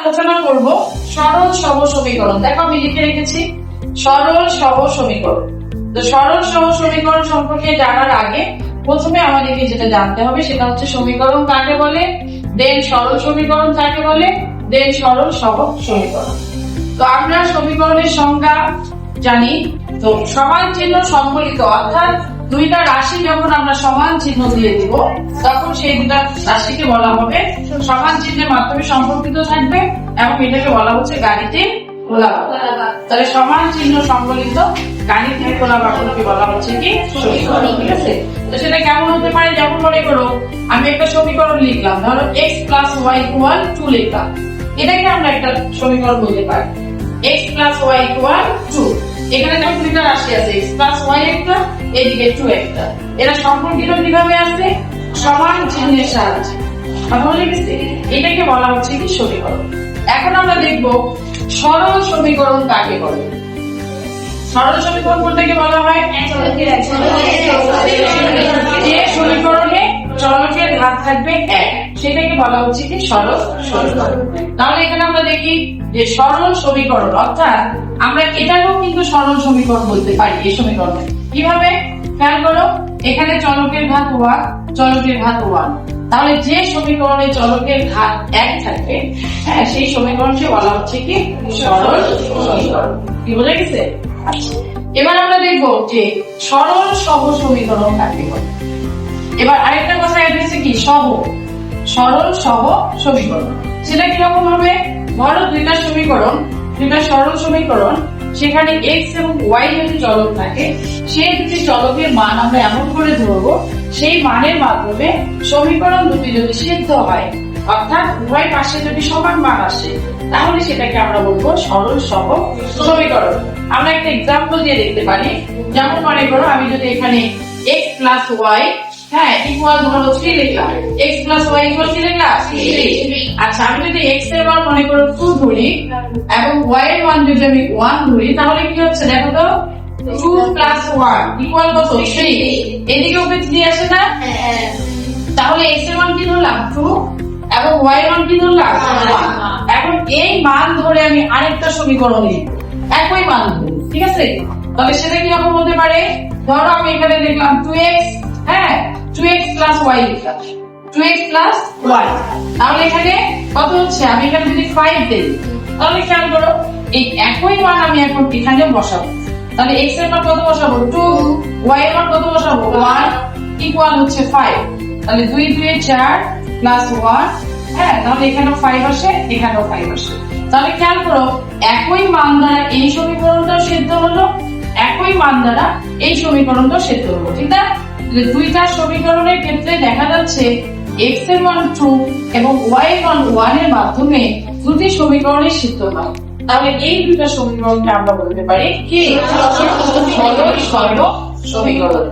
আলোচনা করব সরল সহ সমীকরণ। দেখো আমি লিখে রেখেছি সরল সহ সমীকরণ। তো সরল সহ সমীকরণ সম্পর্কে জানার আগে প্রথমে আমাদেরকে যেটা জানতে হবে সেটা হচ্ছে সমীকরণ কাকে বলে, দেন সরল সমীকরণ কাকে বলে, দেন সরল সহ সমীকরণ। তো আমরা সমীকরণের সংজ্ঞা জানি। তো সমান চিহ্ন সম্বলিত অর্থাৎ দুইটা রাশি যখন আমরা সমান চিহ্ন দিয়ে দিব তখন সেই দুটা রাশিকে বলা হবে সমান চিহ্নের মাধ্যমে সম্পর্কিত থাকবে এবং এটাকে বলা হচ্ছে গাণিতিক গোলাবাক। তাহলে সমান চিহ্ন সম্বলিত গাণিতিক গোলাবাককে বলা হচ্ছে কি সমীকরণ। ঠিক আছে, তো সেটা কেমন হতে পারে, যেমন মনে করো আমি একটা সমীকরণ লিখলাম, ধরো x + y = 2 লিখলাম, এটাকে আমরা একটা সমীকরণ বলতে পারি x + y = 2। এখানে দেখো দুইটা রাশি আছে x + y একটা, এদিকে 2 একটা, এরা সম্পর্কিত কিভাবে আছে, সমান চিহ্নের সাহায্যে। তাহলে এটাকে বলা হচ্ছে কি সমীকরণ। এখন আমরা দেখব সরল সমীকরণ কাকে বলে। সরল সমীকরণ কোনটাকে বলা হয়, যে সমীকরণে চলকের ঘাত থাকবে 1 সেটাকে বলা হচ্ছে কি সরল সমীকরণ। তাহলে এখানে আমরা দেখি যে সরল সমীকরণ অর্থাৎ আমরা এটাকেও কিন্তু সরল সমীকরণ বলতে পারি। এই সমীকরণ কিভাবে, খেয়াল করো, এখানে চলকের ঘাত 1, চলকের ঘাত 1, তাহলে যে সমীকরণে চলকের ঘাত 1 থাকবে সেই সমীকরণকে বলা হচ্ছে কি সরল সমীকরণ। কি বোঝা গেছে? আচ্ছা, এবার আমরা দেখব যে সরল সহ সমীকরণ কাকে বলে। এবার আরেকটা কথা অ্যাড হয়েছে কি সহ, সরল সহ সমীকরণ। সেটা কিরকম হবে, ধরো দুইটা সমীকরণ, দুইটা সরল সমীকরণ, সেখানে x এবং y যদি চলক থাকে সেই দুটি চলকের মান আমরা এমন করে ধরবো সেই মানের মাধ্যমে সমীকরণ দুটি যদি সিদ্ধ হয় অর্থাৎ উভয় পাশে যদি সমান মান আসে তাহলে সেটাকে আমরা বলবো সরল সহ সমীকরণ। আমরা একটা এক্সাম্পল দিয়ে দেখতে পারি, যেমন মনে করো আমি যদি এখানে x + y ইকুয়াল ধরো 3 লিখলাম, x + y ইকুয়াল কি লিখলাম 3। আচ্ছা, আমি যদি x এর মান মনে করো 2 ধরি এবং y এর মান যদি আমি 1 ধরি তাহলে কি হচ্ছে দেখো তো, 2 + 1 ইকুয়াল কত 3। এদিকে ওকে 3 আসে না, তাহলে x এর মান কি ধরলাম 2 এবং y এর মান কি ধরলাম 1। এখন এই মান ধরে আমি আরেকটা সমীকরণ লিখব একই মান ধরে, ঠিক আছে? তাহলে সেটা কি রকম হতে পারে, ধরো আমি এখানে লিখলাম 2x 2x + y লিখলাম, 2x + y, তাহলে এখানে কত হচ্ছে, আমি এখানে যদি 5 দেই তাহলে খেয়াল করো এই একই মান আমি এখন এখানে বসাবো। তাহলে x এর মান কত বসাবো 2, y এর মান কত বসাবো 1 ইকুয়াল হচ্ছে 5। তাহলে 2 2 4 + 1, তাহলে এখানেও 5 আসে, এখানেও 5 আসে। তাহলে খেয়াল করো একই মান দ্বারা এই সমীকরণটাও সিদ্ধ হলো, একই মান দ্বারা এই সমীকরণটাও সিদ্ধ হলো, ঠিক না? দুইটা সমীকরণের ক্ষেত্রে দেখা যাচ্ছে x এর মান 2 এবং y এর মান 1 এর মাধ্যমে দুটি সমীকরণই সিদ্ধ হয়। তাহলে এই দুইটা সমীকরণকে আমরা বলতে পারি কি সরল সহ সমীকরণ।